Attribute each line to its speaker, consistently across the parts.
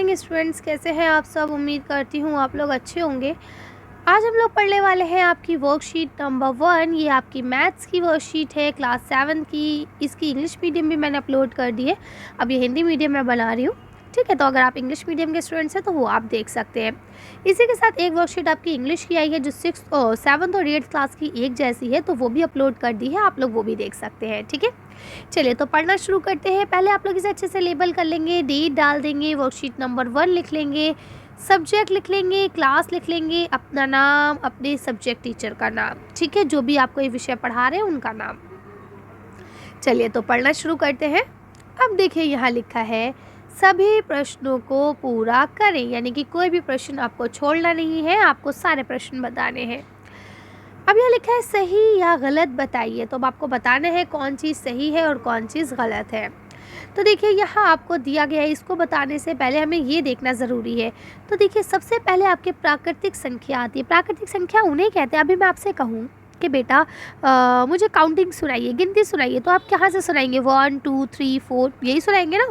Speaker 1: Morning students, कैसे हैं आप सब। उम्मीद करती हूँ आप लोग अच्छे होंगे। आज हम लोग पढ़ने वाले हैं आपकी वर्कशीट नंबर 1। ये आपकी मैथ्स की वर्कशीट है क्लास 7 की। इसकी इंग्लिश मीडियम भी मैंने अपलोड कर दी है। अब ये हिंदी मीडियम में बना रही हूँ, ठीक है। तो अगर आप इंग्लिश मीडियम के स्टूडेंट्स हैं तो वो आप देख सकते हैं। इसी के साथ एक वर्कशीट आपकी इंग्लिश की आई है जो 7th और 8th क्लास की एक जैसी है, तो वो भी अपलोड कर दी है, आप लोग वो भी देख सकते हैं, ठीक है। चलिए तो पढ़ना शुरू करते हैं। पहले आप लोग इसे अच्छे से लेबल कर लेंगे, डेट डाल देंगे, वर्कशीट नंबर 1 लिख लेंगे, सब्जेक्ट लिख लेंगे, क्लास लिख लेंगे, अपना नाम, अपने सब्जेक्ट टीचर का नाम, ठीक है, जो भी आपको ये विषय पढ़ा रहे हैं उनका नाम। चलिए तो पढ़ना शुरू करते हैं। अब देखिए यहाँ लिखा है सभी प्रश्नों को पूरा करें, यानी कि कोई भी प्रश्न आपको छोड़ना नहीं है, आपको सारे प्रश्न बताने हैं। अब यह लिखा है सही या गलत बताइए, तो अब आपको बताना है कौन चीज़ सही है और कौन चीज़ गलत है। तो देखिए यहाँ आपको दिया गया है, इसको बताने से पहले हमें ये देखना ज़रूरी है। तो देखिए सबसे पहले आपके प्राकृतिक संख्या आती है। प्राकृतिक संख्या उन्हें कहते हैं। अभी मैं आपसे कहूँ कि बेटा मुझे काउंटिंग सुनाइए, गिनती सुनाइए, तो आप कहाँ से सुनाएंगे? 1 2 3 4 यही सुनाएंगे ना।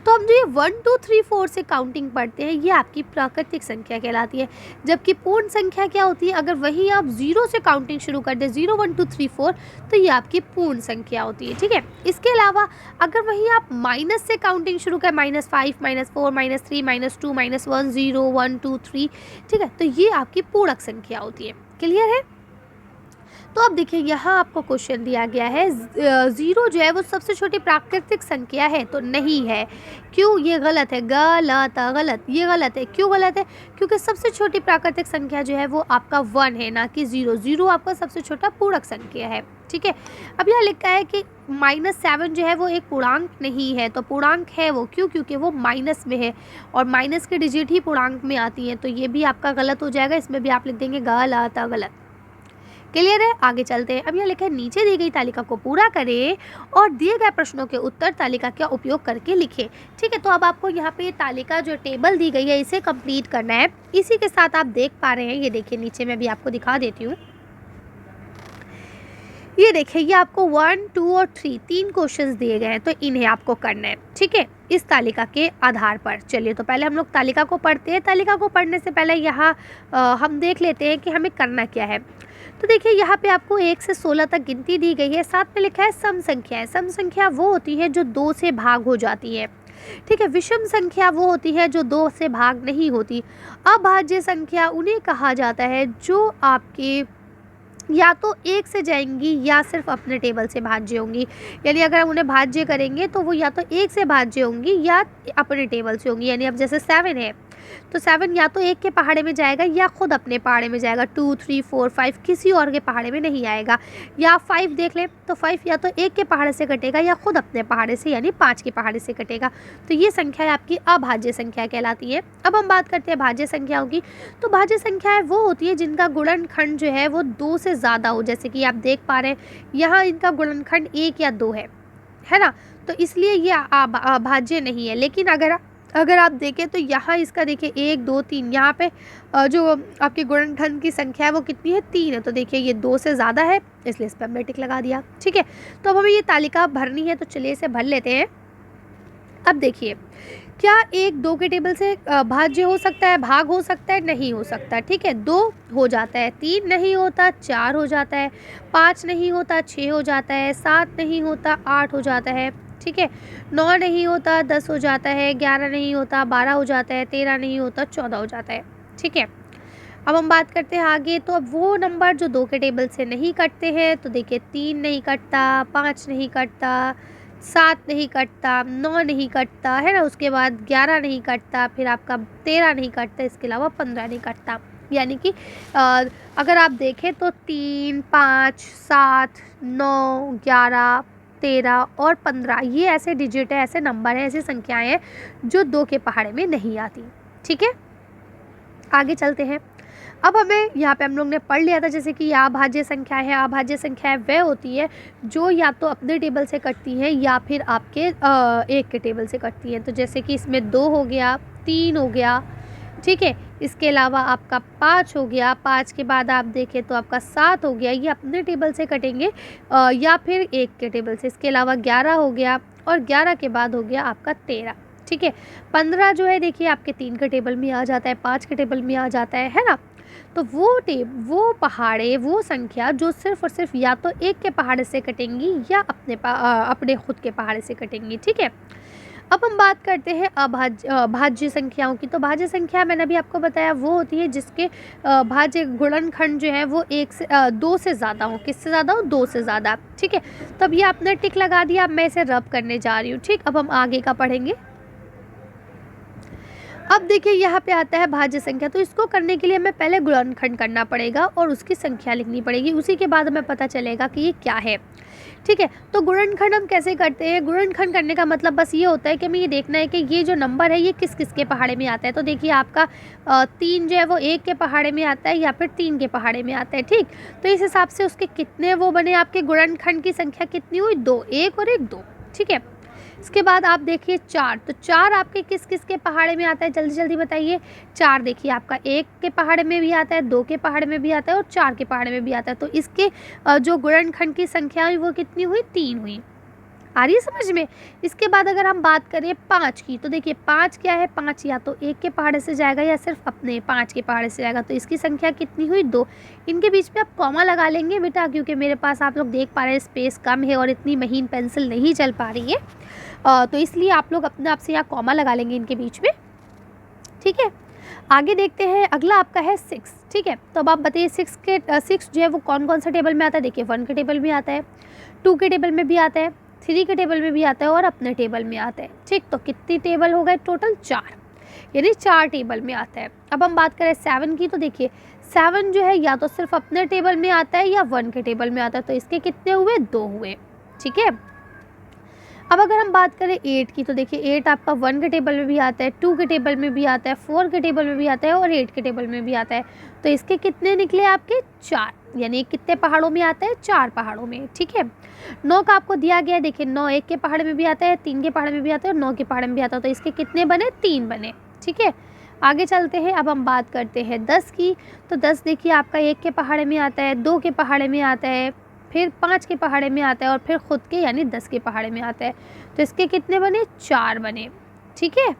Speaker 1: तो हम जो ये 1 2 3 4 से काउंटिंग पढ़ते हैं, ये आपकी प्राकृतिक संख्या कहलाती है। जबकि पूर्ण संख्या क्या होती है? अगर वहीं आप 0 से काउंटिंग शुरू कर दें, 0 1 2 3 4, तो ये आपकी पूर्ण संख्या होती है, ठीक है। इसके अलावा अगर वहीं आप माइनस से काउंटिंग शुरू करें, -5 -4 -3 -2 -1 0 1 2 3, ठीक है, तो ये आपकी पूरक संख्या होती है। क्लियर है? तो अब देखिए यहाँ आपको क्वेश्चन दिया गया है, 0 जो है वो सबसे छोटी प्राकृतिक संख्या है, तो नहीं है। क्यों? ये गलत है, गलत गलत, ये गलत है। क्यों गलत है? क्योंकि सबसे छोटी प्राकृतिक संख्या जो है वो आपका 1 है, ना कि 0। 0 आपका सबसे छोटा पूरक संख्या है, ठीक है। अब यहाँ लिखा है कि -7 जो है वो एक पूर्णांक नहीं है, तो पूर्णांक है वो। क्यों? क्योंकि वो माइनस में है और माइनस की डिजिट ही पूर्णांक में आती हैं, तो ये भी आपका गलत हो जाएगा। इसमें भी आप लिख देंगे गलत गलत। क्लियर है? आगे चलते हैं। अब यह लिखा है नीचे दी गई तालिका को पूरा करें और दिए गए प्रश्नों के उत्तर तालिका का उपयोग करके लिखें, ठीक है। तो अब आपको यहाँ पे तालिका जो टेबल दी गई है इसे कंप्लीट करना है। इसी के साथ आप देख पा रहे हैं, ये देखिए नीचे मैं भी आपको दिखा देती हूँ। ये देखिए ये आपको 1 2 और 3 क्वेश्चंस दिए गए हैं, तो इन्हें आपको करना है, ठीक है, इस तालिका के आधार पर। चलिए तो पहले हम लोग तालिका को पढ़ते हैं। तालिका को पढ़ने से पहले यहाँ हम देख लेते हैं कि हमें करना क्या है। तो देखिए यहाँ पे आपको 1 से 16 तक गिनती दी गई है। साथ में लिखा है सम संख्याएं। सम संख्या वो होती है जो 2 से भाग हो जाती है, ठीक है। विषम संख्या वो होती है जो 2 से भाग नहीं होती। अभाज्य संख्या उन्हें कहा जाता है जो आपके या तो 1 से जाएंगी या सिर्फ अपने टेबल से भाज्य होंगी। यानी अगर हम उन्हें भाज्य करेंगे तो वो या तो 1 से भाज्य होंगी या अपने टेबल से होंगी। यानी अब जैसे 7 है तो 7 या तो 1 के पहाड़े में जाएगा या खुद अपने पहाड़े में जाएगा। 2 3 4 5 किसी और के पहाड़े में नहीं आएगा। या 5 देख लें तो 5 या तो 1 के पहाड़े से कटेगा या खुद अपने पहाड़े से, यानी 5 के पहाड़े से कटेगा। तो ये संख्या आपकी अभाज्य संख्या कहलाती है। अब हम बात करते हैं भाज्य संख्याओं की। तो भाज्य संख्याएं वो होती है जिनका गुणनखंड जो है वो 2 से ज़्यादा हो। जैसे कि आप देख पा रहे हैं यहाँ इनका गुणनखंड 1 या 2 है ना, तो इसलिए ये अभाज्य नहीं है। लेकिन अगर आप देखें तो यहाँ इसका देखिए 1 2 3, यहाँ पे जो आपके गुणनखंड की संख्या है वो कितनी है? 3 है। तो देखिए ये 2 से ज़्यादा है, इसलिए इस पर हमने टिक लगा दिया, ठीक है। तो अब हमें ये तालिका भरनी है, तो चलिए इसे भर लेते हैं। अब देखिए क्या 1 2 के टेबल से भाज्य हो सकता है, भाग हो सकता है? नहीं हो सकता, ठीक है। 2 हो जाता है, 3 नहीं होता, 4 हो जाता है, 5 नहीं होता, 6 हो जाता है, 7 नहीं होता, 8 हो जाता है, ठीक है। 9 नहीं होता, 10 हो जाता है, 11 नहीं होता, 12 हो जाता है, 13 नहीं होता, 14 हो जाता है, ठीक है। अब हम बात करते हैं आगे। तो अब वो नंबर जो 2 के टेबल से नहीं कटते हैं, तो देखिए 3 नहीं कटता, 5 नहीं कटता, 7 नहीं कटता, 9 नहीं कटता, है ना। उसके बाद 11 नहीं कटता, फिर आपका 13 नहीं कटता, इसके अलावा 15 नहीं कटता। यानी कि अगर आप देखें तो 3 5 7 9 11 13 और 15 ये ऐसे डिजिट है, ऐसे नंबर हैं, ऐसी संख्याएं हैं जो 2 के पहाड़े में नहीं आती, ठीक है। आगे चलते हैं। अब हमें यहाँ पे हम लोग ने पढ़ लिया था जैसे कि अभाज्य संख्या है। अभाज्य संख्याएं वह होती है जो या तो अपने टेबल से कटती हैं या फिर आपके 1 के टेबल से कटती हैं। तो जैसे कि इसमें 2 हो गया, 3 हो गया, ठीक है। इसके अलावा आपका 5 हो गया, 5 के बाद आप देखें तो आपका 7 हो गया, ये अपने टेबल से कटेंगे या फिर 1 के टेबल से। इसके अलावा 11 हो गया और 11 के बाद हो गया आपका 13, ठीक है। 15 जो है देखिए आपके 3 के टेबल में आ जाता है, 5 के टेबल में आ जाता है ना। तो वो पहाड़े, वो संख्या जो सिर्फ़ और सिर्फ़ या तो एक के पहाड़े से कटेंगी या अपने खुद के पहाड़े से कटेंगी, ठीक है। अब हम बात करते हैं भाज्य संख्याओं की। तो भाज्य संख्या मैंने अभी आपको बताया वो होती है जिसके भाज्य गुणनखंड जो है वो 2 से ज़्यादा हो। किससे ज़्यादा हो? 2 से ज़्यादा, ठीक है। तो अब ये आपने टिक लगा दिया, अब मैं इसे रब करने जा रही हूँ, ठीक। अब हम आगे का पढ़ेंगे। अब देखिए यहाँ पे आता है भाज्य संख्या। तो इसको करने के लिए हमें पहले गुणनखंड करना पड़ेगा और उसकी संख्या लिखनी पड़ेगी, उसी के बाद हमें पता चलेगा कि ये क्या है, ठीक है। तो गुणनखंड हम कैसे करते हैं? गुणनखंड करने का मतलब बस ये होता है कि हमें ये देखना है कि ये जो नंबर है ये किस किस के पहाड़े में आता है। तो देखिए आपका 3 जो है वो 1 के पहाड़े में आता है या फिर 3 के पहाड़े में आता है, ठीक। तो इस हिसाब से उसके कितने वो बने, आपके गुणनखंड की संख्या कितनी हुई? 2, 1 और 1 2, ठीक है। इसके बाद आप देखिए 4। तो 4 आपके किस किस के पहाड़े में आता है? जल्दी जल्दी बताइए। 4 देखिए आपका 1 के पहाड़े में भी आता है, 2 के पहाड़े में भी आता है और 4 के पहाड़े में भी आता है। तो इसके जो गुणनखंड की संख्या हुई वो कितनी हुई? 3 हुई। आ रही है समझ में? इसके बाद अगर हम बात करें 5 की, तो देखिए 5 क्या है? 5 या तो 1 के पहाड़े से जाएगा या सिर्फ अपने 5 के पहाड़े से जाएगा। तो इसकी संख्या कितनी हुई? 2। इनके बीच में आप कॉमा लगा लेंगे बेटा, क्योंकि मेरे पास आप लोग देख पा रहे हैं स्पेस कम है और इतनी महीन पेंसिल नहीं चल पा रही है, तो इसलिए आप लोग अपने आप से यहाँ कॉमा लगा लेंगे इनके बीच में, ठीक है। आगे देखते हैं, अगला आपका है 6, ठीक है। तो अब आप बताइए 6 जो है वो कौन कौन से टेबल में आता है? देखिए 1 के टेबल में आता है, 2 के टेबल में भी आता है, 3 के टेबल में भी आता है और अपने टेबल में आता है, ठीक। तो कितनी टेबल हो गए टोटल? 4, यानी 4 टेबल में आता है। अब हम बात करें 7 की, तो देखिए 7 जो है या तो सिर्फ अपने टेबल में आता है या 1 के टेबल में आता है। तो इसके कितने हुए? 2 हुए, ठीक है। अब अगर हम बात करें 8 की, तो देखिए 8 आपका 1 के टेबल में भी आता है, 2 के टेबल में भी आता है, 4 के टेबल में भी आता है और 8 के टेबल में भी आता है। तो इसके कितने निकले आपके? 4, यानी कितने पहाड़ों में आता है? 4 पहाड़ों में, ठीक है। 9 का आपको दिया गया है, देखिए 9 1 के पहाड़ में भी आता है, 3 के पहाड़ में भी आता है और 9 के पहाड़ में भी आता है। तो इसके कितने बने? 3 बने, ठीक है। आगे चलते हैं, अब हम बात करते हैं 10 की। तो 10 देखिए आपका 1 के पहाड़े में आता है, 2 के पहाड़े में आता है, फिर 5 के पहाड़े में आता है और फिर खुद के यानी 10 के पहाड़े में आता है। तो इसके कितने बने? 4 बने, ठीक है।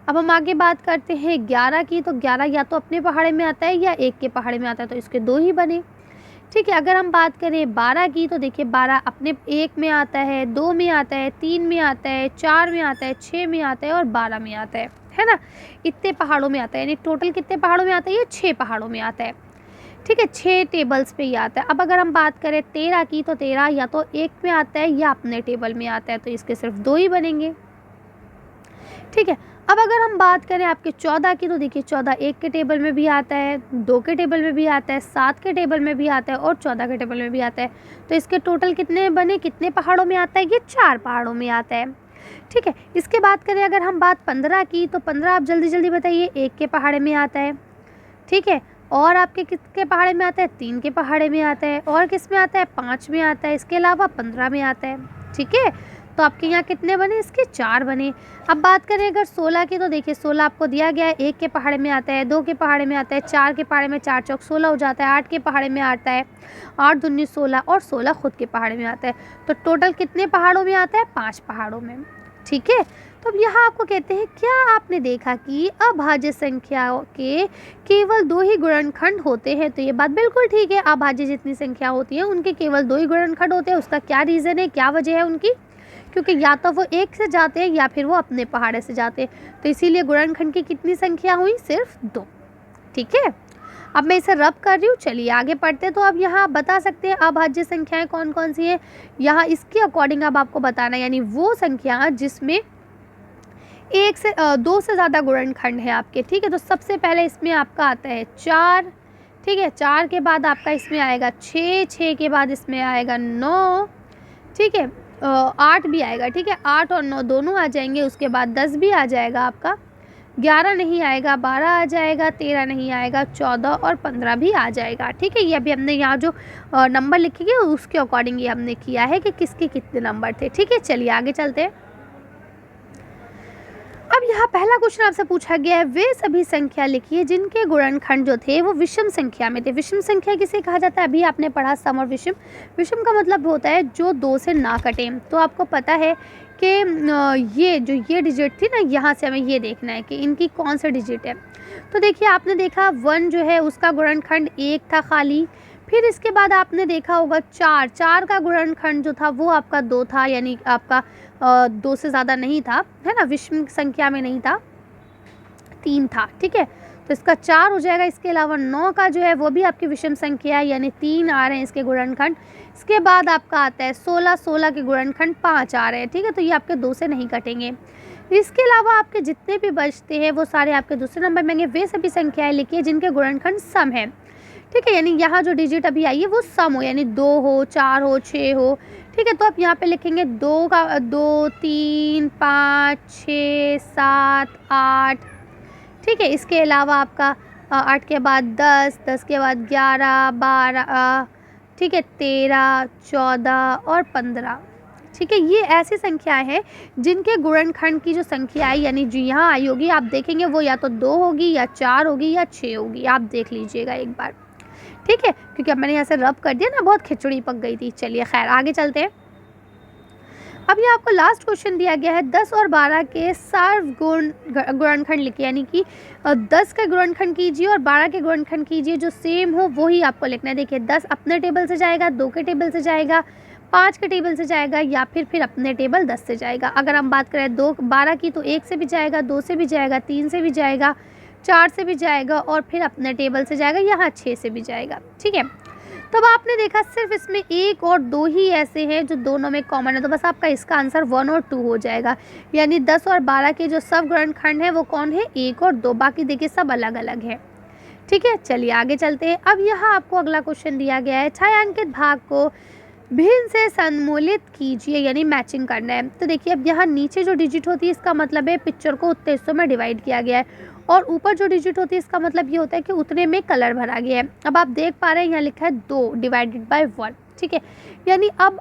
Speaker 1: अब हम आगे बात करते हैं 11 की। तो 11 या तो अपने पहाड़े में आता है या 1 के पहाड़े में आता है, तो इसके 2 ही बने, ठीक है। अगर हम बात करें 12 की, तो देखिए 12 अपने 1 में आता है, 2 में आता है, 3 में आता है, 4 में आता है, 6 में आता है और 12 में आता है ना। इतने पहाड़ों में आता है, यानी टोटल कितने पहाड़ों में आता है? ये 6 पहाड़ों में आता है, ठीक है। 6 टेबल्स पे ही आता है। अब अगर हम बात करें 13 की, तो 13 या तो 1 में आता है या अपने टेबल में आता है, तो इसके सिर्फ 2 ही बनेंगे, ठीक है। अब अगर हम बात करें आपके 14 की, तो देखिए 14 1 के टेबल में भी आता है, 2 के टेबल में भी आता है, 7 के टेबल में भी आता है और 14 के टेबल में भी आता है। तो इसके टोटल कितने बने? कितने पहाड़ों में आता है? ये 4 पहाड़ों में आता है, ठीक है। इसके बात करें अगर हम बात 15 की, तो 15 आप जल्दी जल्दी बताइए। 1 के पहाड़े में आता है, ठीक है। और आपके किसके पहाड़े में आता है? 3 के पहाड़े में आता है और किस में आता है? 5 में आता है। इसके अलावा 15 में आता है, ठीक है। तो आपके यहाँ कितने बने? इसके 4 बने। अब बात करें अगर 16 की, तो देखिए 16 आपको दिया गया है, 1 के पहाड़े में आता है, 2 के पहाड़े में आता है, 4 के पहाड़े में 4 चौक 16 हो जाता है, 8 के पहाड़े में आता है, 8 दूनी 16 और 16 खुद के पहाड़े में आता है। तो टोटल कितने पहाड़ों में आता है? 5 पहाड़ों में, ठीक है। तो अब यहाँ आपको कहते हैं, क्या आपने देखा कि अभाज्य संख्याओं के केवल 2 ही गुणनखंड होते हैं? तो ये बात बिल्कुल ठीक है। अभाज्य जितनी संख्या होती है उनके केवल 2 ही गुणनखंड होते हैं। उसका क्या रीज़न है, क्या वजह है उनकी? क्योंकि या तो वो 1 से जाते हैं या फिर वो अपने पहाड़े से जाते हैं। तो इसीलिए गुणनखंड की कितनी संख्या हुई? सिर्फ 2, ठीक है। अब मैं इसे रब कर रही हूँ, चलिए आगे पढ़ते हैं। तो अब यहाँ आप बता सकते हैं अभाज्य संख्याएं कौन कौन सी हैं। यहाँ इसके अकॉर्डिंग अब आपको बताना, यानी वो संख्या जिसमें 2 से ज़्यादा गुणनखंड है आपके, ठीक है। तो सबसे पहले इसमें आपका आता है 4, ठीक है। 4 के बाद आपका इसमें आएगा 6, 6 के बाद इसमें आएगा 9, ठीक है। 8 भी आएगा, ठीक है। 8 और 9 दोनों आ जाएंगे। उसके बाद 10 भी आ जाएगा आपका, 11 नहीं आएगा, 12 आ जाएगा, 13 नहीं आएगा, 14 और 15 भी आ जाएगा, ठीक है। ये अभी हमने यहाँ जो नंबर लिखे गए उसके अकॉर्डिंग ये हमने किया है कि किसके कितने नंबर थे, ठीक है। चलिए आगे चलते हैं। अब यहाँ पहला क्वेश्चन आपसे पूछा गया है, वे सभी संख्या लिखिए जिनके गुणनखंड जो थे वो विषम संख्या में थे। विषम संख्या किसे कहा जाता है? अभी आपने पढ़ा सम और विषम। विषम का मतलब होता है जो 2 से ना कटे। तो आपको पता है कि ये डिजिट थी ना, यहाँ से हमें ये देखना है कि इनकी कौन सा डिजिट है। तो देखिए आपने देखा 1 जो है उसका गुणनखंड 1 था खाली। फिर इसके बाद आपने देखा होगा 4 का गुणनखंड जो था वो आपका 2 था, यानी आपका 2 से ज़्यादा नहीं था, है ना, विषम संख्या में नहीं था, 3 था। ठीक है, तो इसका 4 हो जाएगा। इसके अलावा 9 का जो है वो भी आपकी विषम संख्या है, यानी 3 आ रहे हैं इसके गुणनखंड। इसके बाद आपका आता है 16 के गुणनखंड 5 आ रहे हैं। ठीक है, तो ये आपके 2 से नहीं कटेंगे। इसके अलावा आपके जितने भी बचते हैं वो सारे आपके दूसरे नंबर में आएंगे। वे सभी संख्याएं लिखिए जिनके गुणनखंड सम है। ठीक है, यानी यहाँ जो डिजिट अभी आई है वो सम हो, यानी 2 हो, 4 हो, 6 हो। ठीक है, तो आप यहाँ पे लिखेंगे 2 का 2, 3, 5, 6, 7, 8। ठीक है, इसके अलावा आपका 8 के बाद 10, 10 के बाद 11, 12, ठीक है, 13, 14 और 15। ठीक है, ये ऐसी संख्याएं हैं जिनके गुणनखंड की जो संख्या है, यानी जो यहाँ आई होगी आप देखेंगे वो या तो 2 होगी या 4 होगी या 6 होगी। आप देख लीजिएगा एक बार। ठीक है, क्योंकि अब मैंने यहाँ से रब कर दिया ना, बहुत खिचड़ी पक गई थी। चलिए खैर आगे चलते हैं। अब ये आपको लास्ट क्वेश्चन दिया गया है, 10 और 12 के सार्वगुण गुणनखंड लिखिए, यानी कि 10 का गुणनखंड कीजिए और 12 के गुणनखंड कीजिए, जो सेम हो वही आपको लिखना है। देखिए 10 अपने टेबल से जाएगा, 2 के टेबल से जाएगा, 5 के टेबल से जाएगा, या फिर अपने टेबल 10 से जाएगा। अगर हम बात करें 12 की तो 1 से भी जाएगा, 2 से भी जाएगा, 3 से भी जाएगा, 4 से भी जाएगा और फिर अपने टेबल से जाएगा, यहाँ 6 से भी जाएगा। ठीक है, तब आपने देखा सिर्फ इसमें 1 और 2 ही ऐसे हैं जो दोनों में कॉमन है, तो बस आपका इसका आंसर 1 और 2 हो जाएगा। यानी 10 और 12 के जो सब गुणनखंड है वो कौन है? 1 और 2। बाकी देखिए सब अलग अलग है। ठीक है, चलिए आगे चलते हैं। अब यहाँ आपको अगला क्वेश्चन दिया गया है, छायांकित भाग को भिन्न से सम्मिलित कीजिए, यानी मैचिंग करना है। तो देखिए अब यहाँ नीचे जो डिजिट होती है इसका मतलब है पिक्चर को उतने हिस्सों में डिवाइड किया गया है, और ऊपर जो डिजिट होती है इसका मतलब ये होता है कि उतने में कलर भरा गया है। अब आप देख पा रहे हैं यहाँ लिखा है 2 डिवाइडेड बाय 1। ठीक है, यानी अब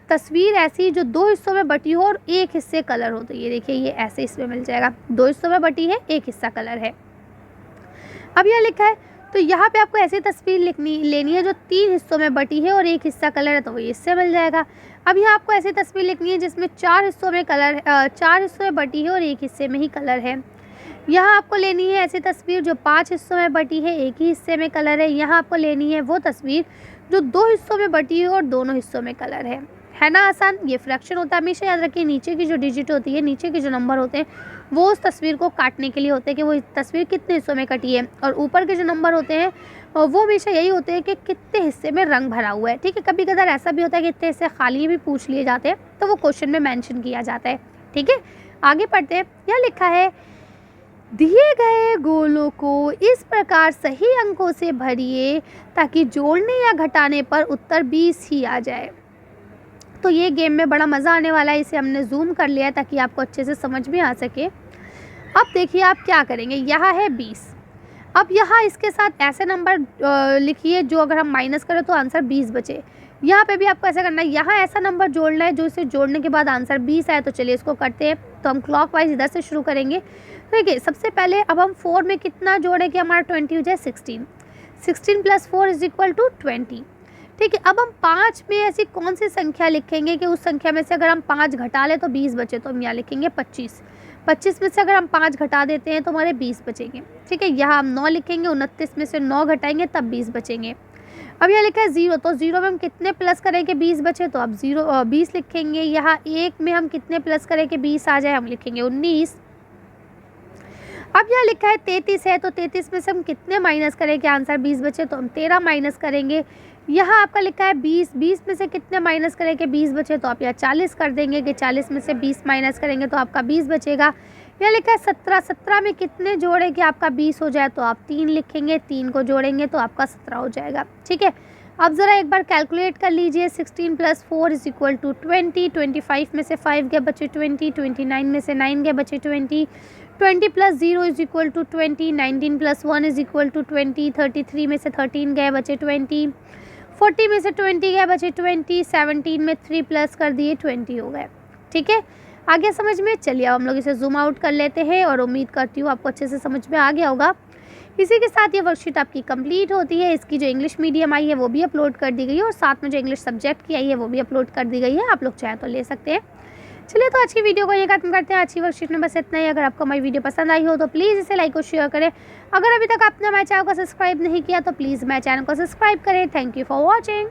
Speaker 1: तस्वीर ऐसी जो 2 हिस्सों में बटी हो और एक हिस्से कलर हो, तो ये देखिए ये ऐसे इसमें मिल जाएगा। 2 हिस्सों में बटी है, एक हिस्सा कलर है। अब यह लिखा है, तो यहाँ पे आपको ऐसी तस्वीर लेनी है जो 3 हिस्सों में बटी है और एक हिस्सा कलर है, तो वो इससे मिल जाएगा। अब यहाँ आपको ऐसी तस्वीर लिखनी है जिसमें 4 हिस्सों में 4 हिस्सों में बटी है और एक हिस्से में ही कलर है। यहाँ आपको लेनी है ऐसी तस्वीर जो 5 हिस्सों में बटी है, एक ही हिस्से में कलर है। यहाँ आपको लेनी है वो तस्वीर जो 2 हिस्सों में बटी है और दोनों हिस्सों में कलर है ना आसान। ये फ्रैक्शन होता है, हमेशा याद रखिए नीचे की जो डिजिट होती है, नीचे के जो नंबर होते हैं वो उस तस्वीर को काटने के लिए होते हैं कि वो तस्वीर कितने हिस्सों में कटी है, और ऊपर के जो नंबर होते हैं वो हमेशा यही होते हैं कि कितने हिस्से में रंग भरा हुआ है। ठीक है, कभी कभार ऐसा भी होता है कि इतने हिस्से खाली भी पूछ लिए जाते हैं, तो वो क्वेश्चन में मेंशन किया जाता है। ठीक है, आगे पढ़ते हैं। यहाँ लिखा है, दिए गए गोलों को इस प्रकार सही अंकों से भरिए ताकि जोड़ने या घटाने पर उत्तर 20 ही आ जाए। तो ये गेम में बड़ा मज़ा आने वाला है, इसे हमने जूम कर लिया है ताकि आपको अच्छे से समझ में आ सके। अब देखिए आप क्या करेंगे, यहाँ है 20। अब यहाँ इसके साथ ऐसे नंबर लिखिए जो अगर हम माइनस करें तो आंसर 20 बचे। यहाँ पे भी आपको ऐसा करना है, यहाँ ऐसा नंबर जोड़ना है जो इसे जोड़ने के बाद आंसर 20 आए। तो चलिए इसको करते हैं। तो हम क्लॉकवाइज इधर से शुरू करेंगे। देखिए सबसे पहले अब हम 4 में कितना जोड़ें कि हमारा 20 हो जाए 16। 16 + 4 = 20। ठीक है, अब हम 5 में ऐसी कौन सी संख्या लिखेंगे कि उस संख्या में से अगर हम 5 घटा लें तो 20 बचे, तो हम यहाँ लिखेंगे 25। 25 में से अगर हम 5 घटा देते हैं तो हमारे 20 बचेंगे। ठीक है, यहाँ हम 9 लिखेंगे, 29 में से 9 घटाएंगे तब 20 बचेंगे। अब यहाँ लिखा है 0, तो 0 में हम कितने प्लस करें कि 20 बचे, तो अब 20 लिखेंगे। यहाँ 1 में हम कितने प्लस करें कि 20 आ जाए, हम लिखेंगे 19। अब यहाँ लिखा है 33 है, तो 33 में से हम कितने माइनस करें कि आंसर 20 बचे, तो हम 13 माइनस करेंगे। यहाँ आपका लिखा है 20, 20 में से कितने माइनस करें कि 20 बचे, तो आप यहाँ 40 कर देंगे कि 40 में से 20 माइनस करेंगे तो आपका 20 बचेगा। यहाँ लिखा है 17, 17 में कितने जोड़े कि आपका 20 हो जाए, तो आप 3 लिखेंगे, 3 को जोड़ेंगे तो आपका 17 हो जाएगा। ठीक है, अब ज़रा एक बार कैलकुलेट कर लीजिए। 16 + 4 = 20, 25 में से 5 के बचे 20, 29 में से 9 के बचे 20, 20 + 0 = 20, 19 + 1 = 20, 33 में से 13 गए बचे 20, 40 में से 20 गए बचे 20, 17 में 3 प्लस कर दिए 20 हो गए। ठीक है, आ गया समझ में? चलिए अब हम लोग इसे ज़ूम आउट कर लेते हैं और उम्मीद करती हूँ आपको अच्छे से समझ में आ गया होगा। इसी के साथ ये वर्कशीट आपकी कंप्लीट होती है। इसकी जो इंग्लिश मीडियम आई है वो भी अपलोड कर दी गई है और साथ में जो इंग्लिश सब्जेक्ट की आई है वो भी अपलोड कर दी गई है। आप लोग चाहें तो ले सकते हैं। चलिए तो आज की वीडियो को यहीं खत्म करते हैं। आज की वर्कशीट में बस इतना ही। अगर आपको हमारी वीडियो पसंद आई हो तो प्लीज़ इसे लाइक और शेयर करें। अगर अभी तक आपने हमारे चैनल को सब्सक्राइब नहीं किया तो प्लीज़ हमारे चैनल को सब्सक्राइब करें। Thank you for watching.